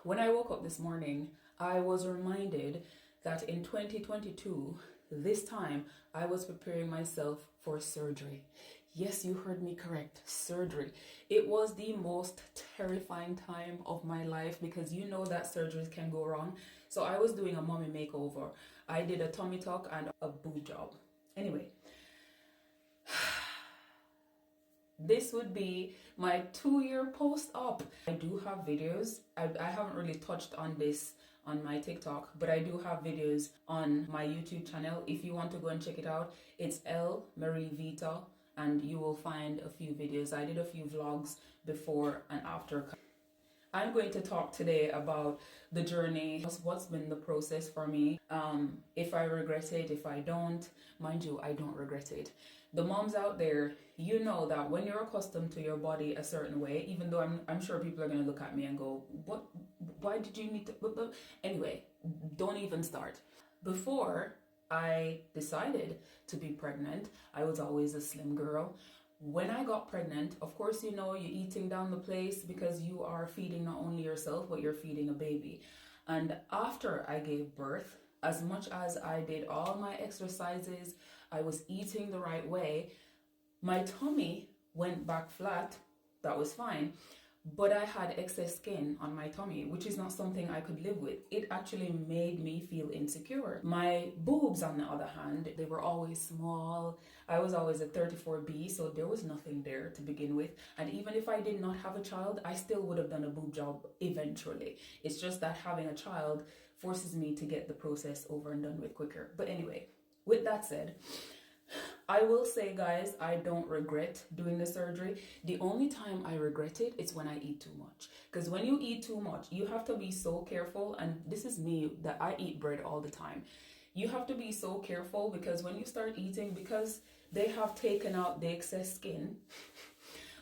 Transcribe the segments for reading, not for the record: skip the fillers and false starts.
When I woke up this morning, I was reminded that in 2022, this time, I was preparing myself for surgery. Yes, you heard me correct, surgery. It was the most terrifying time of my life because you know that surgeries can go wrong. So I was doing a mommy makeover. I did a tummy tuck and a boob job. Anyway, this would be my 2-year post-op. I do have videos. I haven't really touched on this on my TikTok, but I do have videos on my YouTube channel. If you want to go and check it out, it's L Marie Vita, and you will find a few videos. I did a few vlogs before and after. I'm going to talk today about the journey, what's been the process for me, if I regret it, if I don't. Mind you, I don't regret it. The moms out there, you know that when you're accustomed to your body a certain way, even though I'm sure people are going to look at me and go, what, why did you need to, anyway, don't even start. Before I decided to be pregnant, I was always a slim girl. When I got pregnant, of course, you know, you're eating down the place because you are feeding not only yourself, but you're feeding a baby. And after I gave birth, as much as I did all my exercises, I was eating the right way, my tummy went back flat. That was fine. But I had excess skin on my tummy, which is not something I could live with. It actually made me feel insecure. My boobs, on the other hand, they were always small. I was always a 34B, so there was nothing there to begin with. And even if I did not have a child, I still would have done a boob job eventually. It's just that having a child forces me to get the process over and done with quicker. But anyway, with that said, I will say, guys, I don't regret doing the surgery. The only time I regret it is when I eat too much. Because when you eat too much, you have to be so careful. And this is me, that I eat bread all the time. You have to be so careful because when you start eating, because they have taken out the excess skin,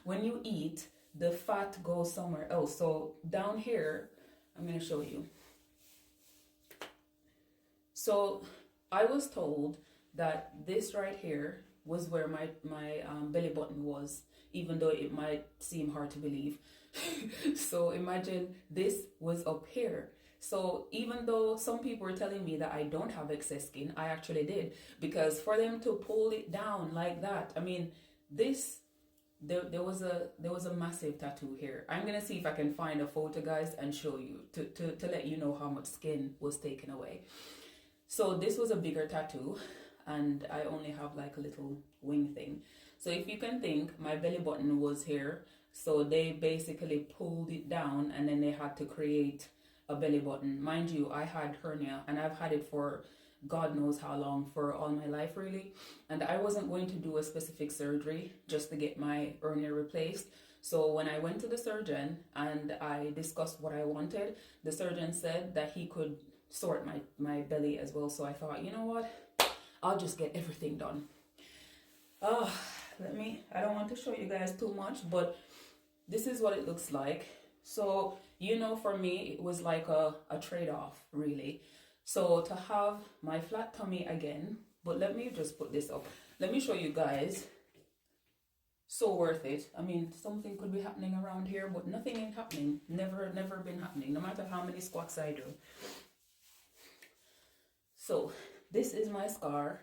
when you eat, the fat goes somewhere else. So down here, I'm going to show you. So I was told that this right here was where my belly button was, even though it might seem hard to believe. So imagine this was up here. So even though some people were telling me that I don't have excess skin, I actually did, because for them to pull it down like that, I mean, this there was a massive tattoo here. I'm gonna see if I can find a photo, guys, and show you to let you know how much skin was taken away. So this was a bigger tattoo, and I only have like a little wing thing. So if you can think, my belly button was here, so they basically pulled it down and then they had to create a belly button. Mind you, I had hernia and I've had it for God knows how long, for all my life really, and I wasn't going to do a specific surgery just to get my hernia replaced. So when I went to the surgeon and I discussed what I wanted, the surgeon said that he could sort my belly as well. So I thought, you know what, I'll just get everything done. I don't want to show you guys too much, but this is what it looks like. So, you know, for me, it was like a trade-off, really. So to have my flat tummy again, but let me just put this up. Let me show you guys. So worth it. I mean, something could be happening around here, but nothing ain't happening. Never been happening, no matter how many squats I do. So this is my scar.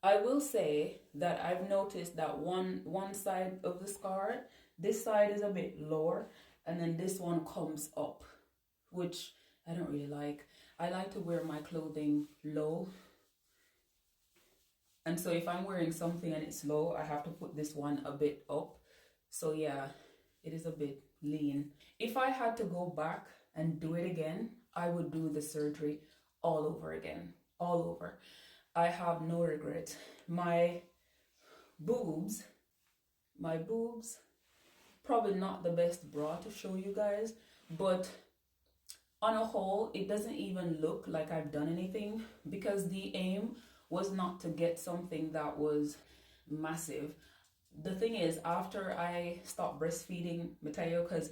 I will say that I've noticed that one side of the scar, this side is a bit lower, and then this one comes up, which I don't really like. I like to wear my clothing low. And so if I'm wearing something and it's low, I have to put this one a bit up. So yeah, it is a bit lean. If I had to go back and do it again, I would do the surgery all over again, all over. I have no regret. My boobs, probably not the best bra to show you guys, but on a whole, it doesn't even look like I've done anything, because the aim was not to get something that was massive. The thing is, after I stopped breastfeeding Mateo, because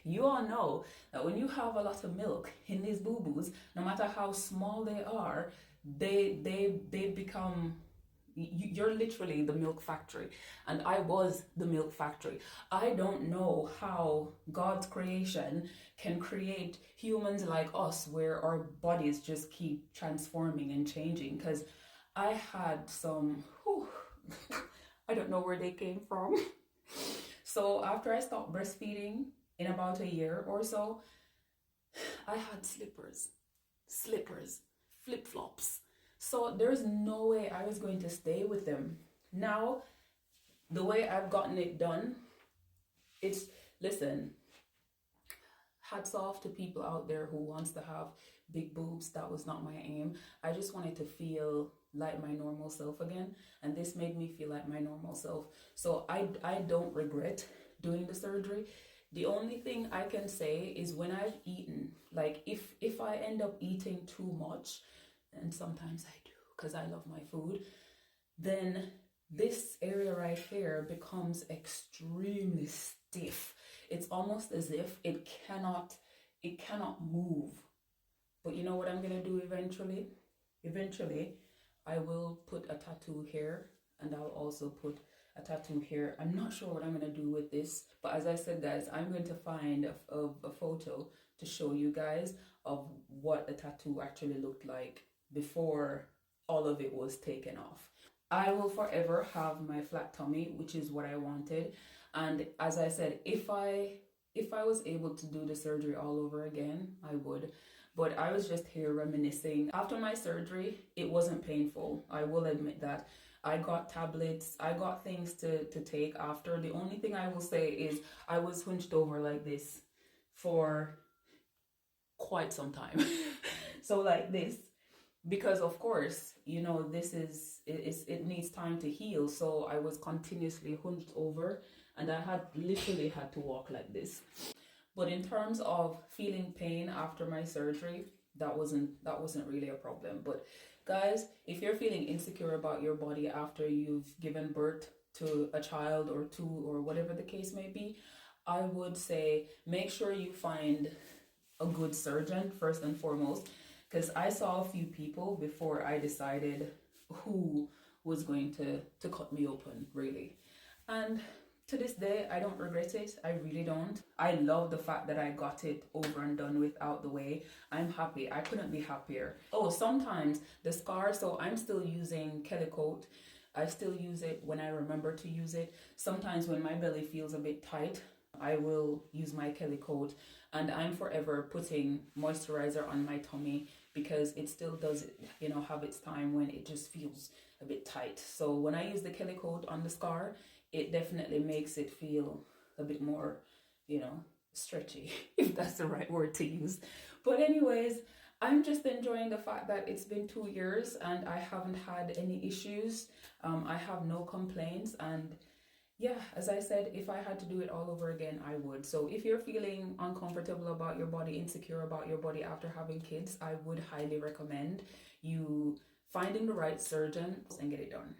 you all know that when you have a lot of milk in these boo-boos, no matter how small they are, they become You're literally the milk factory, and I was the milk factory. I don't know how God's creation can create humans like us where our bodies just keep transforming and changing, because I had some, whew, I don't know where they came from. So after I stopped breastfeeding in about a year or so, I had slippers, flip-flops. So there's no way I was going to stay with them. Now, the way I've gotten it done, it's, listen, hats off to people out there who wants to have big boobs. That was not my aim. I just wanted to feel like my normal self again, and this made me feel like my normal self. So I don't regret doing the surgery. The only thing I can say is when I've eaten, like if I end up eating too much, and sometimes I do because I love my food, then this area right here becomes extremely stiff. It's almost as if it cannot move. But you know what I'm gonna do eventually? Eventually, I will put a tattoo here, and I'll also put a tattoo here. I'm not sure what I'm gonna do with this, but as I said, guys, I'm going to find a photo to show you guys of what a tattoo actually looked like before all of it was taken off. I will forever have my flat tummy, which is what I wanted. And as I said, if I was able to do the surgery all over again, I would. But I was just here reminiscing. After my surgery, it wasn't painful. I will admit that. I got tablets, I got things to take after. The only thing I will say is I was hunched over like this for quite some time. So like this, because of course, you know, this is, it needs time to heal. So I was continuously hunched over, and I had literally had to walk like this. But in terms of feeling pain after my surgery, that wasn't really a problem. But guys, if you're feeling insecure about your body after you've given birth to a child or two or whatever the case may be, I would say make sure you find a good surgeon first and foremost, because I saw a few people before I decided who was going to cut me open, really. And to this day, I don't regret it. I really don't. I love the fact that I got it over and done with out the way. I'm happy. I couldn't be happier. Oh, sometimes the scar, so I'm still using Kellycoat. I still use it when I remember to use it. Sometimes when my belly feels a bit tight, I will use my Kellycoat, and I'm forever putting moisturizer on my tummy because it still does, you know, have its time when it just feels a bit tight. So when I use the Kellycoat on the scar, it definitely makes it feel a bit more, you know, stretchy, if that's the right word to use. But anyways, I'm just enjoying the fact that it's been 2 years and I haven't had any issues. I have no complaints, and yeah, as I said, if I had to do it all over again, I would. So if you're feeling uncomfortable about your body, insecure about your body after having kids, I would highly recommend you finding the right surgeon and get it done.